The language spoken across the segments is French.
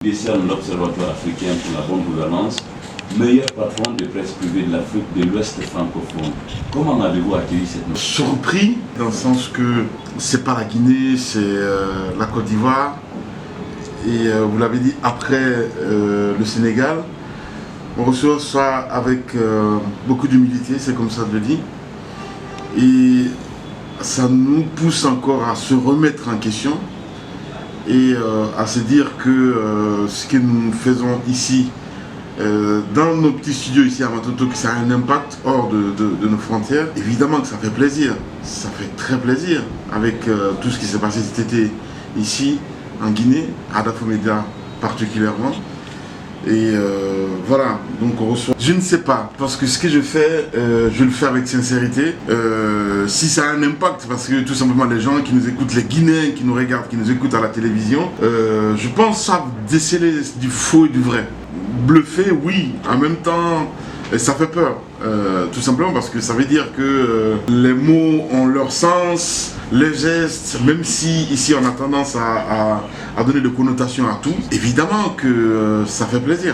Décerne l'Observatoire africain pour la bonne gouvernance, meilleur patron de presse privée de l'Afrique de l'Ouest francophone. Comment avez-vous accueilli cette note? Surpris, dans le sens que c'est pas la Guinée, c'est la Côte d'Ivoire. Et vous l'avez dit, après le Sénégal, on reçoit ça avec beaucoup d'humilité, c'est comme ça de le dire. Et ça nous pousse encore à se remettre en question et à se dire que ce que nous faisons ici, dans nos petits studios ici à Matoto, que ça a un impact hors de nos frontières. Évidemment que ça fait plaisir, ça fait très plaisir avec tout ce qui s'est passé cet été ici en Guinée, à Adafo Média particulièrement. Et voilà, donc on reçoit. Je ne sais pas, parce que ce que je fais, je le fais avec sincérité. Si ça a un impact, parce que tout simplement les gens qui nous écoutent, les Guinéens qui nous regardent, qui nous écoutent à la télévision, je pense ça déceler du faux et du vrai. Bluffer, oui, en même temps, ça fait peur. Tout simplement parce que ça veut dire que les mots ont leur sens, les gestes, même si ici on a tendance à donner des connotations à tout, évidemment que ça fait plaisir.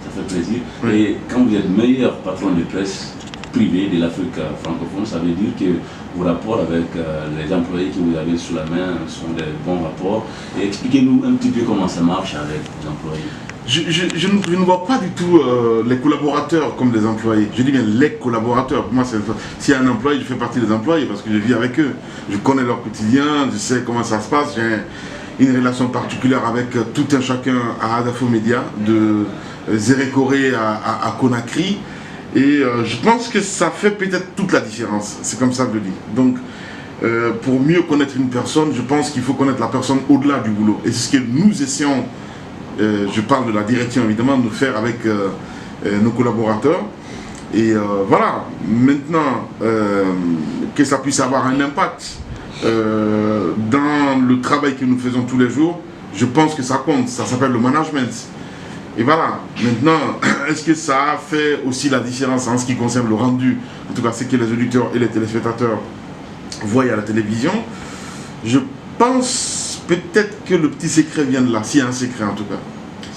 Ça fait plaisir. Oui. Et quand vous êtes meilleur patron de presse privée de l'Afrique francophone, ça veut dire que vos rapports avec les employés que vous avez sous la main sont des bons rapports. Et expliquez-nous un petit peu comment ça marche avec les employés. Je ne vois pas du tout les collaborateurs comme des employés. Je dis bien les collaborateurs. Pour moi, s'il y a un employé, je fais partie des employés parce que je vis avec eux. Je connais leur quotidien, je sais comment ça se passe. J'ai une relation particulière avec tout un chacun à Adafo Média, de Zérékoré à Conakry. Et je pense que ça fait peut-être toute la différence. C'est comme ça que je le dis. Donc, pour mieux connaître une personne, je pense qu'il faut connaître la personne au-delà du boulot. Et c'est ce que nous essayons, je parle de la direction évidemment, de faire avec nos collaborateurs. Et voilà, maintenant que ça puisse avoir un impact dans le travail que nous faisons tous les jours, je pense que ça compte, ça s'appelle le management. Et voilà, maintenant, est-ce que ça a fait aussi la différence en ce qui concerne le rendu, en tout cas ce que les auditeurs et les téléspectateurs voient à la télévision? Je pense peut-être que le petit secret vient de là, s'il y a un secret en tout cas.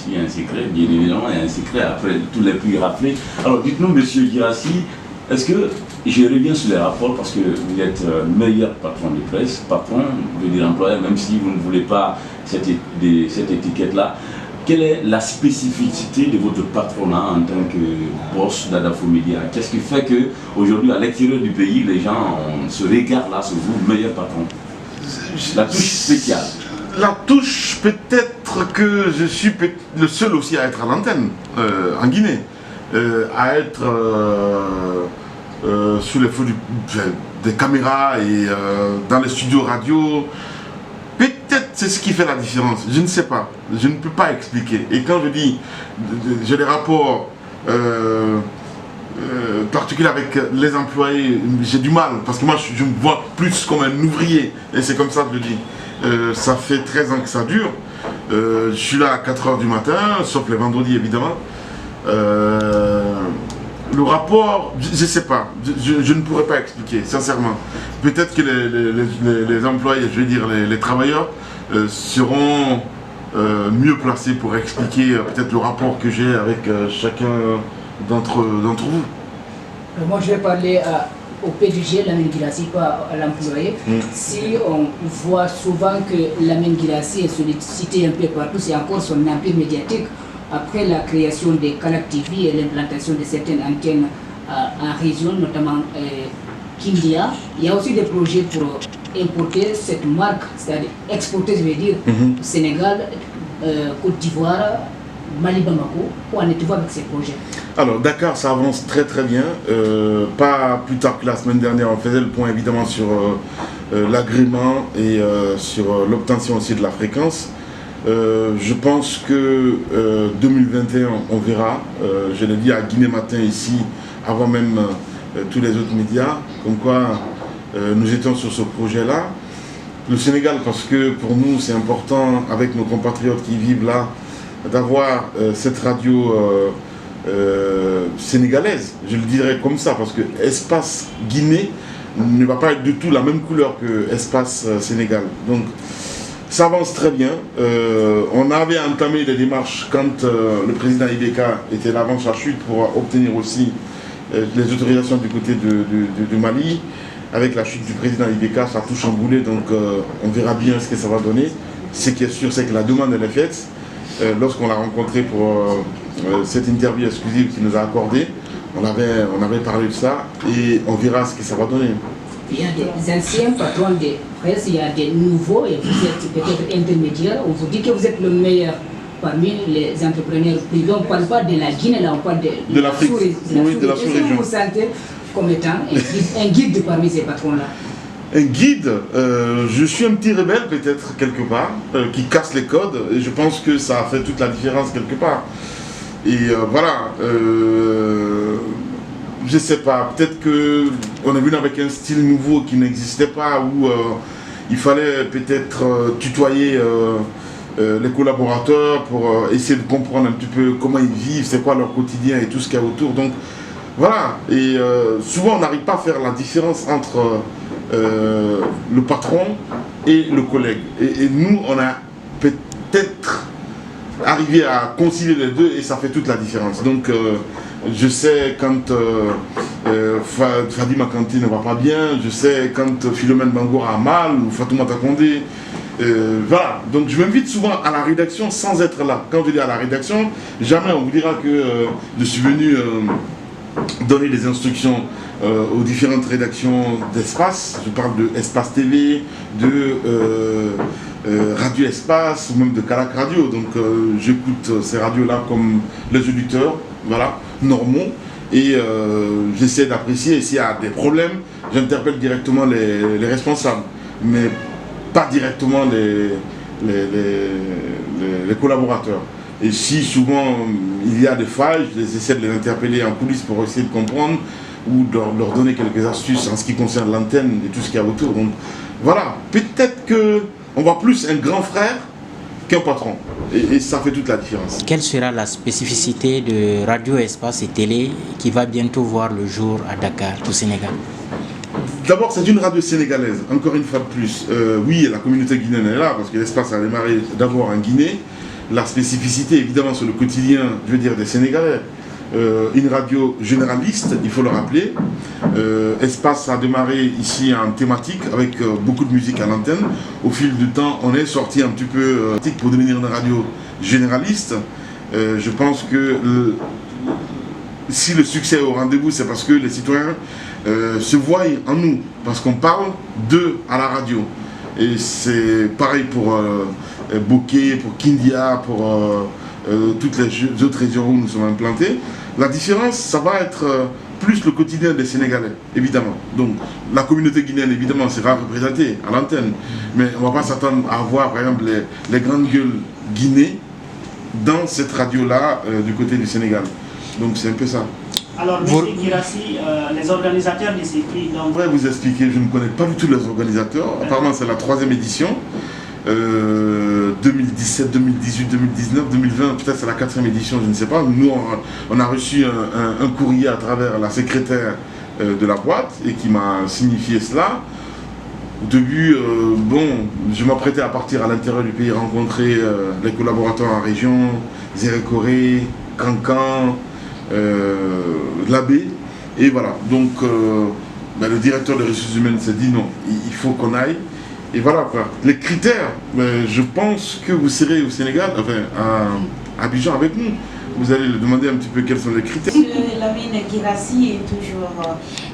S'il y a un secret, bien évidemment, il y a un secret après tous les prix rappelés. Alors dites-nous, monsieur Guirassy, est-ce que, je reviens sur les rapports parce que vous êtes meilleur patron de presse, patron, je veux dire employeur, même si vous ne voulez pas cette étiquette-là. Quelle est la spécificité de votre patronat en tant que boss d'Adafo Média? Qu'est-ce qui fait qu'aujourd'hui, à l'extérieur du pays, les gens se regardent là sur vous, meilleur patron? La touche spéciale. La touche, peut-être que je suis le seul aussi à être à l'antenne en Guinée, à être sous les feux des caméras et dans les studios radio. Peut-être c'est ce qui fait la différence, je ne sais pas, je ne peux pas expliquer. Et quand je dis, j'ai des rapports particuliers avec les employés, j'ai du mal, parce que moi je me vois plus comme un ouvrier, et c'est comme ça que je le dis. Ça fait 13 ans que ça dure, je suis là à 4 h du matin, sauf les vendredis évidemment. Le rapport, je ne sais pas, je ne pourrais pas expliquer, sincèrement. Peut-être que les employés, je veux dire les travailleurs, seront mieux placés pour expliquer peut-être le rapport que j'ai avec chacun d'entre vous. Moi, je vais parler au PDG, Lamine Guirassy, pas à l'employé. Si on voit souvent que Lamine Guirassy est sollicité un peu partout, c'est encore son empire médiatique. Après la création des Kanak TV et l'implantation de certaines antennes en région, notamment Kindia, il y a aussi des projets pour importer cette marque, c'est-à-dire exporter, je veux dire, au Sénégal, Côte d'Ivoire, Mali, Bamako. Où en êtes-vous avec ces projets? Alors Dakar, ça avance très très bien. Pas plus tard que la semaine dernière, on faisait le point évidemment sur l'agrément et sur l'obtention aussi de la fréquence. Je pense que 2021, on verra. Je l'ai dit à Guinée Matin ici, avant même tous les autres médias, comme quoi nous étions sur ce projet-là. Le Sénégal, parce que pour nous, c'est important, avec nos compatriotes qui vivent là, d'avoir cette radio sénégalaise. Je le dirais comme ça, parce que Espace Guinée ne va pas être du tout la même couleur que Espace Sénégal. Donc, Ça avance très bien. On avait entamé des démarches quand le président Ibeka était là avant sa chute pour obtenir aussi les autorisations du côté du Mali. Avec la chute du président Ibeka, ça a tout chamboulé, donc on verra bien ce que ça va donner. Ce qui est sûr, c'est que la demande elle est faite. Lorsqu'on l'a rencontré pour cette interview exclusive qu'il nous a accordée, on avait parlé de ça et on verra ce que ça va donner. Il y a des anciens patrons de presse, il y a des nouveaux et vous êtes peut-être intermédiaire. On vous dit que vous êtes le meilleur parmi les entrepreneurs privés. On ne parle pas de la Guinée, là on parle de l'Afrique. Oui, de la sous-région. Est-ce que vous vous sentez comme étant un guide parmi ces patrons-là? Un guide, je suis un petit rebelle peut-être quelque part, qui casse les codes, et je pense que ça a fait toute la différence quelque part. Et voilà, je sais pas, peut-être qu'on est venu avec un style nouveau qui n'existait pas, où il fallait peut-être tutoyer les collaborateurs pour essayer de comprendre un petit peu comment ils vivent, c'est quoi leur quotidien et tout ce qu'il y a autour. Donc voilà, et souvent on n'arrive pas à faire la différence entre le patron et le collègue. Et nous, on a peut-être arrivé à concilier les deux et ça fait toute la différence. Donc je sais quand Fadi Makanti ne va pas bien, je sais quand Philomène Bangoura a mal, ou Fatoumata Condé. Voilà, donc je m'invite souvent à la rédaction sans être là. Quand je dis à la rédaction, jamais on vous dira que je suis venu donner des instructions aux différentes rédactions d'Espace. Je parle de Espace TV, de Radio Espace ou même de Calac Radio. Donc j'écoute ces radios-là comme les auditeurs, voilà, normaux. Et j'essaie d'apprécier. Et s'il y a des problèmes, j'interpelle directement les responsables, mais pas directement les collaborateurs. Et si souvent il y a des failles, je essaie de les interpeller en coulisses pour essayer de comprendre ou de leur donner quelques astuces en ce qui concerne l'antenne et tout ce qu'il y a autour. Donc voilà, peut-être qu'on voit plus un grand frère qu'un patron. Et ça fait toute la différence. Quelle sera la spécificité de Radio Espace et Télé qui va bientôt voir le jour à Dakar, au Sénégal? D'abord, c'est une radio sénégalaise, encore une fois de plus. Oui, la communauté guinéenne est là, parce que l'espace a démarré d'abord en Guinée. La spécificité, évidemment, sur le quotidien, je veux dire, des Sénégalais. Une radio généraliste, il faut le rappeler. Espace a démarré ici en thématique, avec beaucoup de musique à l'antenne. Au fil du temps, on est sorti un petit peu pour devenir une radio généraliste. Je pense que si le succès est au rendez-vous, c'est parce que les citoyens se voient en nous, parce qu'on parle d'eux à la radio. Et c'est pareil pour Bokeh, pour Kindia, pour toutes les autres régions où nous sommes implantés. La différence, ça va être plus le quotidien des Sénégalais, évidemment. Donc la communauté guinéenne, évidemment, sera représentée à l'antenne. Mais on ne va pas s'attendre à voir, par exemple, les grandes gueules guinéennes dans cette radio-là du côté du Sénégal. Donc c'est un peu ça. Alors, M. Guirassy, les organisateurs de ces prix... Je voudrais vous expliquer, je ne connais pas du tout les organisateurs. Apparemment, c'est la 3e édition. 2017, 2018, 2019, 2020, peut-être c'est la 4e édition, je ne sais pas. Nous, on a reçu un courrier à travers la secrétaire de la boîte et qui m'a signifié cela. Au début, je m'apprêtais à partir à l'intérieur du pays, rencontrer les collaborateurs en région, Zérékoré, Cancan, l'abbé, et voilà. Donc le directeur des ressources humaines s'est dit non, il faut qu'on aille. Et voilà quoi. Les critères, je pense que vous serez au Sénégal, enfin à Abidjan avec nous. Vous allez le demander un petit peu quels sont les critères. Monsieur Lamine Guirassy est toujours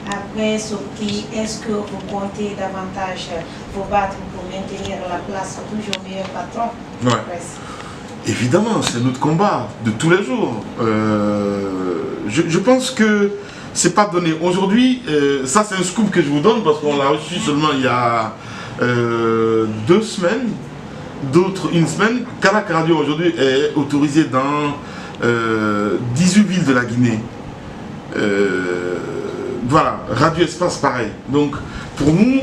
après sortie. Est-ce que vous comptez davantage vous battre pour maintenir la place toujours meilleur patron de la presse? Évidemment, c'est notre combat de tous les jours. Je pense que c'est pas donné. Aujourd'hui, ça c'est un scoop que je vous donne parce qu'on l'a reçu seulement il y a 2 semaines, d'autres une semaine. Calac Radio aujourd'hui est autorisé dans 18 villes de la Guinée. Voilà, Radio Espace pareil. Donc pour nous,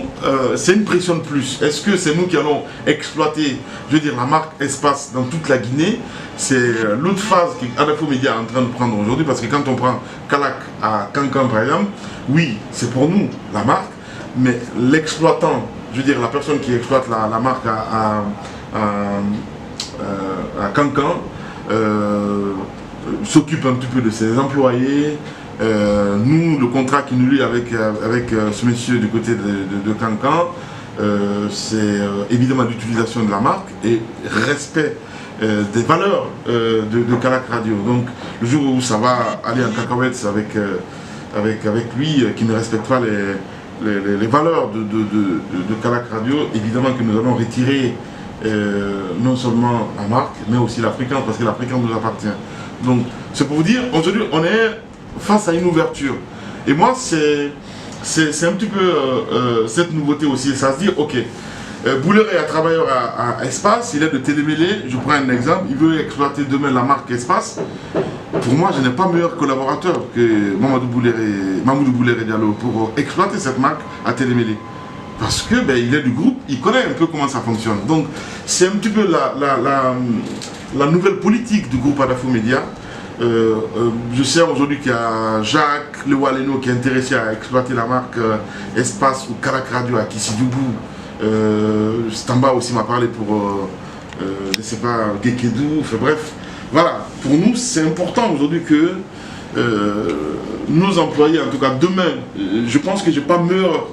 c'est une pression de plus. Est-ce que c'est nous qui allons exploiter, je veux dire, la marque Espace dans toute la Guinée? C'est l'autre phase que Adafo Média est en train de prendre aujourd'hui, parce que quand on prend Calac à Cancan par exemple, oui, c'est pour nous la marque, mais l'exploitant, je veux dire, la personne qui exploite la marque à Cancan, s'occupe un petit peu de ses employés. Nous, le contrat qui nous lie avec ce monsieur du côté de Cancan, c'est évidemment l'utilisation de la marque et respect des valeurs de Kanak Radio. Donc le jour où ça va aller en cacahuètes avec lui, qui ne respecte pas les valeurs de Kanak Radio, évidemment que nous allons retirer non seulement la marque, mais aussi la fréquence, parce que la fréquence nous appartient. Donc c'est pour vous dire, aujourd'hui on est face à une ouverture. Et moi c'est un petit peu cette nouveauté aussi, ça se dit, ok, Boulere est un travailleur à Espace, il est de Télémélé, je prends un exemple, il veut exploiter demain la marque Espace. Pour moi, je n'ai pas meilleur collaborateur que Mamadou Boulere Diallo pour exploiter cette marque à Télémélé. Parce que il est du groupe, il connaît un peu comment ça fonctionne. Donc c'est un petit peu la nouvelle politique du groupe Adafou Média. Je sais aujourd'hui qu'il y a Jacques Lewaleno qui est intéressé à exploiter la marque Espace ou Kanak Radio à Kissidougou. Stamba aussi m'a parlé pour, je ne sais pas, Gekedou, bref. Voilà, pour nous c'est important aujourd'hui que nos employés, en tout cas demain, je pense que je n'ai pas meilleur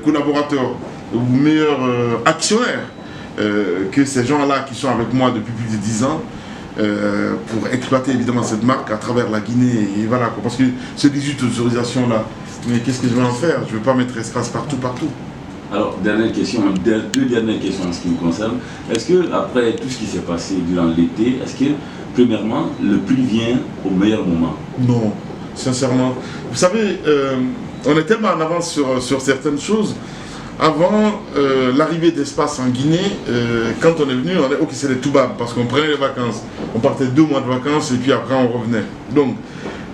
collaborateur ou meilleur actionnaire que ces gens-là qui sont avec moi depuis plus de 10 ans. Pour exploiter évidemment cette marque à travers la Guinée et voilà, parce que ces 18 autorisations là, mais qu'est-ce que je vais en faire? Je ne veux pas mettre Espace partout. Alors, dernière question, deux dernières questions en ce qui me concerne. Est-ce que après tout ce qui s'est passé durant l'été, est-ce que premièrement le prix vient au meilleur moment? Non, sincèrement. Vous savez, on est tellement en avance sur certaines choses. Avant l'arrivée d'Espace en Guinée, quand on est venu, on est ok, c'est les Toubab, parce qu'on prenait les vacances. On partait 2 mois de vacances et puis après on revenait. Donc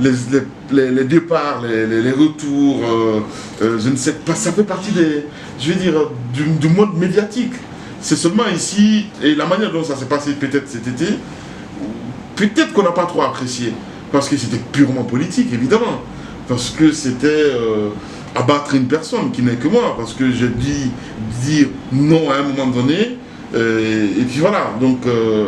les départs, les retours, je ne sais pas, ça fait partie du monde médiatique. C'est seulement ici, et la manière dont ça s'est passé peut-être cet été, peut-être qu'on n'a pas trop apprécié, parce que c'était purement politique, évidemment. Parce que c'était abattre une personne qui n'est que moi, parce que j'ai dit dire non à un moment donné, et puis voilà. Donc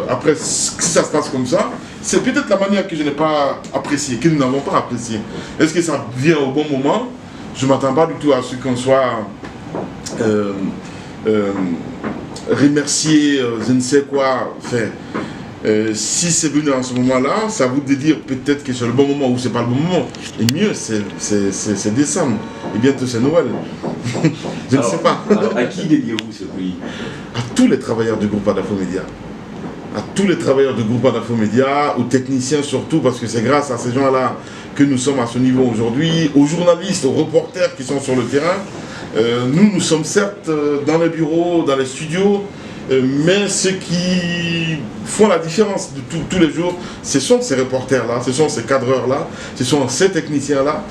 après, si ça se passe comme ça, c'est peut-être la manière que je n'ai pas appréciée, que nous n'avons pas appréciée. Est-ce que ça vient au bon moment? Je ne m'attends pas du tout à ce qu'on soit remercié, je ne sais quoi, fait. Si c'est venu en ce moment-là, ça vous de dire peut-être que c'est le bon moment ou c'est pas le bon moment. Et mieux, c'est décembre. Et bientôt c'est Noël. Je ne sais pas. Alors, à qui dédiez-vous ce prix? À tous les travailleurs du groupe Adafou Média. À tous les travailleurs du groupe Adafou Média, aux techniciens surtout, parce que c'est grâce à ces gens-là que nous sommes à ce niveau aujourd'hui, aux journalistes, aux reporters qui sont sur le terrain. Nous sommes certes dans les bureaux, dans les studios, mais ceux qui font la différence de tous les jours, ce sont ces reporters-là, ce sont ces cadreurs-là, ce sont ces techniciens-là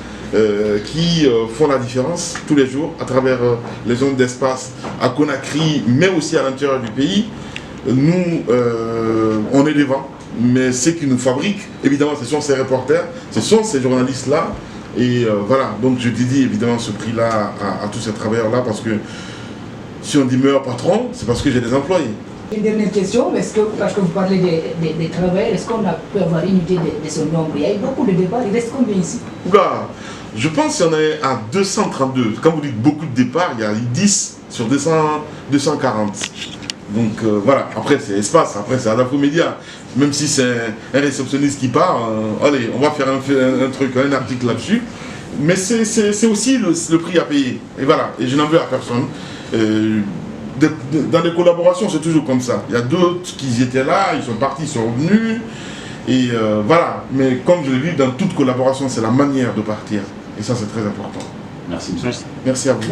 qui font la différence tous les jours à travers les zones d'espace à Conakry, mais aussi à l'intérieur du pays. Nous, on est devant, mais ceux qui nous fabriquent, évidemment, ce sont ces reporters, ce sont ces journalistes-là. Et voilà, donc je dédie évidemment ce prix-là à tous ces travailleurs-là, parce que si on dit meilleur patron, c'est parce que j'ai des employés. Une dernière question, parce que vous parlez des travailleurs, est-ce qu'on peut avoir une idée de son nombre? Il y a eu beaucoup de départs, il reste combien ici? Oula, je pense qu'il y en a à 232. Quand vous dites beaucoup de départs, il y a 10 sur 240. Donc voilà, après c'est Espace, après c'est Adafou Média. Même si c'est un réceptionniste qui part, allez, on va faire un article là-dessus. Mais c'est aussi le prix à payer. Et voilà, et je n'en veux à personne. Dans les collaborations, c'est toujours comme ça. Il y a d'autres qui étaient là, ils sont partis, ils sont revenus. Et voilà, mais comme je l'ai dit, dans toute collaboration, c'est la manière de partir. Et ça, c'est très important. Merci, monsieur. Merci à vous.